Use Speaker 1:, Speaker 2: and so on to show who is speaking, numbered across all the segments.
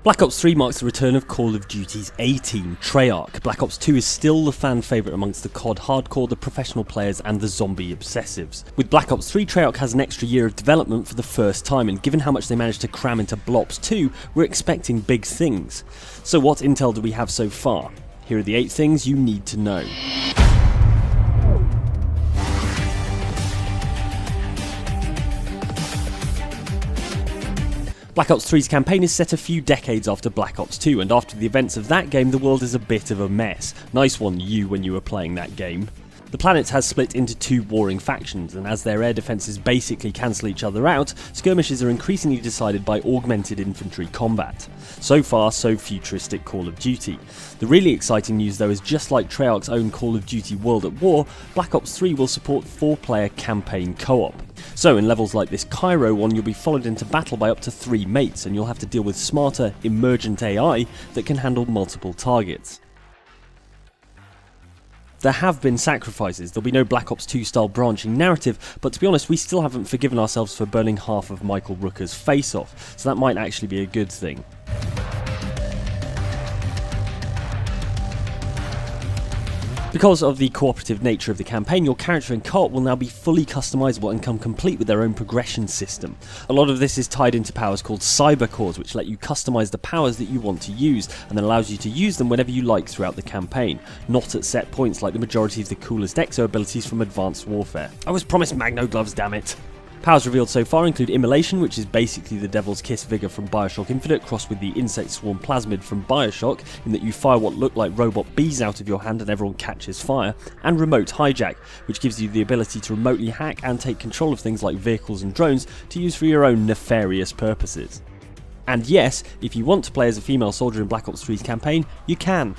Speaker 1: Black Ops 3 marks the return of Call of Duty's A-Team, Treyarch. Black Ops 2 is still the fan favourite amongst the COD hardcore, the professional players and the zombie obsessives. With Black Ops 3, Treyarch has an extra year of development for the first time, and given how much they managed to cram into Blops 2, we're expecting big things. So what intel do we have so far? Here are the 8 things you need to know. Black Ops 3's campaign is set a few decades after Black Ops 2, and after the events of that game the world is a bit of a mess. Nice one you when you were playing that game. The planet has split into 2 warring factions, and as their air defences basically cancel each other out, skirmishes are increasingly decided by augmented infantry combat. So far, so futuristic Call of Duty. The really exciting news though is just like Treyarch's own Call of Duty World at War, Black Ops 3 will support 4-player campaign co-op. So in levels like this Cairo one, you'll be followed into battle by up to 3 mates, and you'll have to deal with smarter, emergent AI that can handle multiple targets. There have been sacrifices, there'll be no Black Ops 2 style branching narrative, but to be honest we still haven't forgiven ourselves for burning half of Michael Rooker's face off, so that might actually be a good thing. Because of the cooperative nature of the campaign, your character in co-op will now be fully customizable and come complete with their own progression system. A lot of this is tied into powers called cyber cores, which let you customize the powers that you want to use, and then allows you to use them whenever you like throughout the campaign, not at set points like the majority of the coolest exo abilities from Advanced Warfare. I was promised Magno gloves, damn it! Powers revealed so far include Immolation, which is basically the Devil's Kiss Vigor from Bioshock Infinite crossed with the Insect Swarm Plasmid from Bioshock, in that you fire what look like robot bees out of your hand and everyone catches fire, and Remote Hijack, which gives you the ability to remotely hack and take control of things like vehicles and drones to use for your own nefarious purposes. And yes, if you want to play as a female soldier in Black Ops 3's campaign, you can.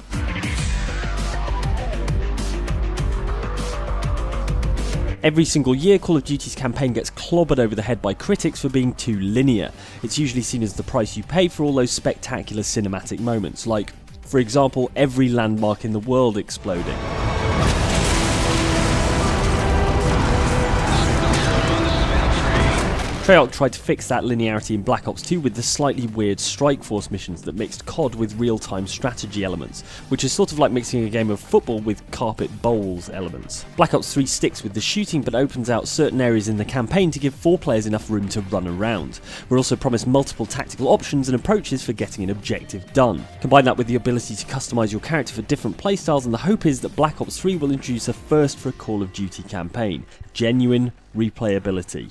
Speaker 1: Every single year, Call of Duty's campaign gets clobbered over the head by critics for being too linear. It's usually seen as the price you pay for all those spectacular cinematic moments, like, for example, every landmark in the world exploding. Treyarch tried to fix that linearity in Black Ops 2 with the slightly weird Strike Force missions that mixed COD with real-time strategy elements, which is sort of like mixing a game of football with carpet bowls elements. Black Ops 3 sticks with the shooting but opens out certain areas in the campaign to give 4 players enough room to run around. We're also promised multiple tactical options and approaches for getting an objective done. Combine that with the ability to customize your character for different playstyles, and the hope is that Black Ops 3 will introduce a first for a Call of Duty campaign: genuine replayability.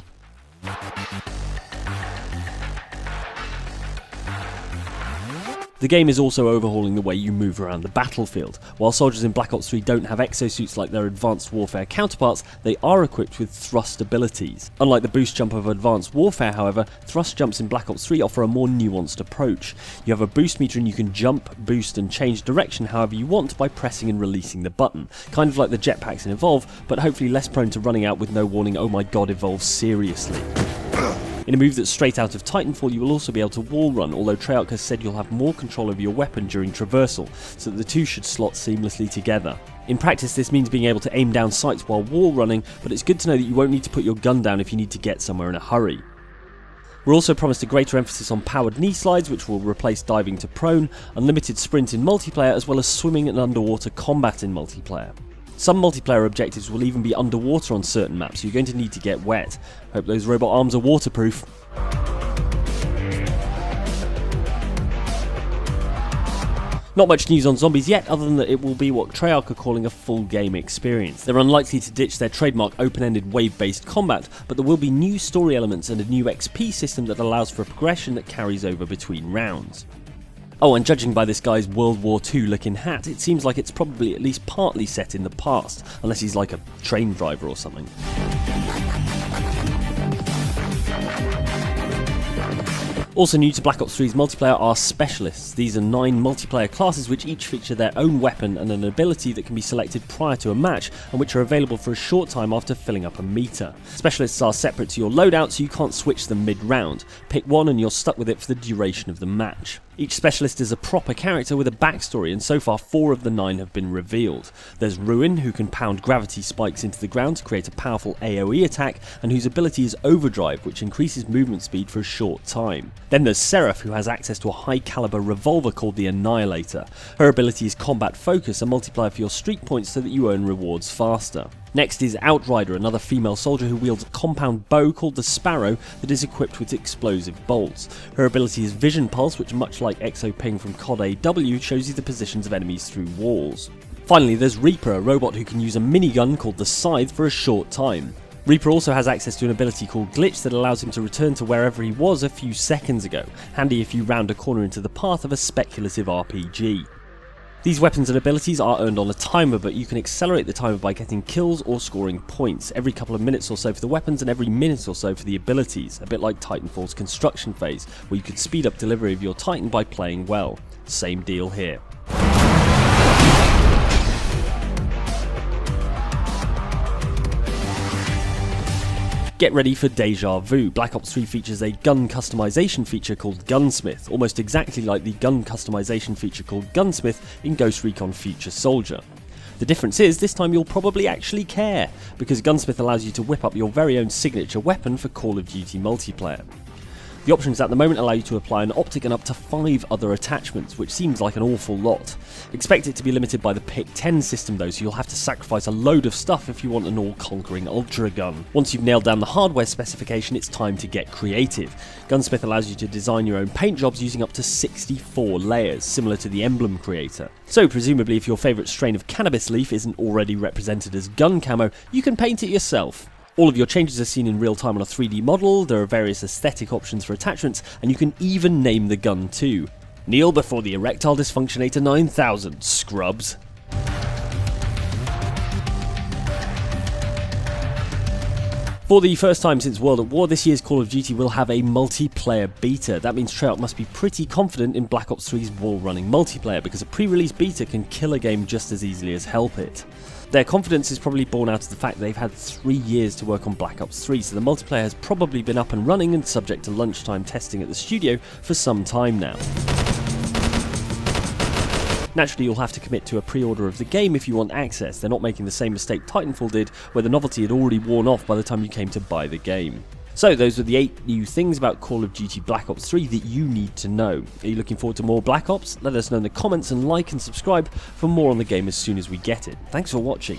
Speaker 1: The game is also overhauling the way you move around the battlefield. While soldiers in Black Ops 3 don't have exosuits like their Advanced Warfare counterparts, they are equipped with thrust abilities. Unlike the boost jump of Advanced Warfare, however, thrust jumps in Black Ops 3 offer a more nuanced approach. You have a boost meter and you can jump, boost and change direction however you want by pressing and releasing the button. Kind of like the jetpacks in Evolve, but hopefully less prone to running out with no warning, oh my god, Evolve seriously. In a move that's straight out of Titanfall, you will also be able to wall run, although Treyarch has said you'll have more control over your weapon during traversal, so that the two should slot seamlessly together. In practice, this means being able to aim down sights while wall running, but it's good to know that you won't need to put your gun down if you need to get somewhere in a hurry. We're also promised a greater emphasis on powered knee slides, which will replace diving to prone, unlimited sprint in multiplayer, as well as swimming and underwater combat in multiplayer. Some multiplayer objectives will even be underwater on certain maps, so you're going to need to get wet. Hope those robot arms are waterproof. Not much news on zombies yet, other than that it will be what Treyarch are calling a full game experience. They're unlikely to ditch their trademark open-ended wave-based combat, but there will be new story elements and a new XP system that allows for a progression that carries over between rounds. Oh, and judging by this guy's World War II looking hat, it seems like it's probably at least partly set in the past, unless he's like a train driver or something. Also new to Black Ops 3's multiplayer are Specialists. These are 9 multiplayer classes which each feature their own weapon and an ability that can be selected prior to a match, and which are available for a short time after filling up a meter. Specialists are separate to your loadout, so you can't switch them mid-round. Pick one and you're stuck with it for the duration of the match. Each specialist is a proper character with a backstory, and so far 4 of the 9 have been revealed. There's Ruin, who can pound gravity spikes into the ground to create a powerful AoE attack, and whose ability is Overdrive, which increases movement speed for a short time. Then there's Seraph, who has access to a high caliber revolver called the Annihilator. Her ability is Combat Focus, a multiplier for your streak points so that you earn rewards faster. Next is Outrider, another female soldier who wields a compound bow called the Sparrow that is equipped with explosive bolts. Her ability is Vision Pulse, which much like Exo Ping from COD AW shows you the positions of enemies through walls. Finally there's Reaper, a robot who can use a minigun called the Scythe for a short time. Reaper also has access to an ability called Glitch that allows him to return to wherever he was a few seconds ago, handy if you round a corner into the path of a speculative RPG. These weapons and abilities are earned on a timer, but you can accelerate the timer by getting kills or scoring points, every couple of minutes or so for the weapons and every minute or so for the abilities, a bit like Titanfall's construction phase, where you can speed up delivery of your Titan by playing well. Same deal here. Get ready for Deja Vu. Black Ops 3 features a gun customization feature called Gunsmith, almost exactly like the gun customization feature called Gunsmith in Ghost Recon Future Soldier. The difference is, this time you'll probably actually care, because Gunsmith allows you to whip up your very own signature weapon for Call of Duty multiplayer. The options at the moment allow you to apply an optic and up to 5 other attachments, which seems like an awful lot. Expect it to be limited by the Pick 10 system though, so you'll have to sacrifice a load of stuff if you want an all-conquering ultra gun. Once you've nailed down the hardware specification, it's time to get creative. Gunsmith allows you to design your own paint jobs using up to 64 layers, similar to the Emblem creator. So presumably if your favourite strain of cannabis leaf isn't already represented as gun camo, you can paint it yourself. All of your changes are seen in real time on a 3D model, there are various aesthetic options for attachments, and you can even name the gun too. Kneel before the Erectile Dysfunctionator 9000, scrubs. For the first time since World at War, this year's Call of Duty will have a multiplayer beta. That means Treyarch must be pretty confident in Black Ops 3's wall-running multiplayer, because a pre-release beta can kill a game just as easily as help it. Their confidence is probably born out of the fact that they've had 3 years to work on Black Ops 3, so the multiplayer has probably been up and running and subject to lunchtime testing at the studio for some time now. Naturally, you'll have to commit to a pre-order of the game if you want access. They're not making the same mistake Titanfall did, where the novelty had already worn off by the time you came to buy the game. So those were the 8 new things about Call of Duty Black Ops 3 that you need to know. Are you looking forward to more Black Ops? Let us know in the comments and like and subscribe for more on the game as soon as we get it. Thanks for watching.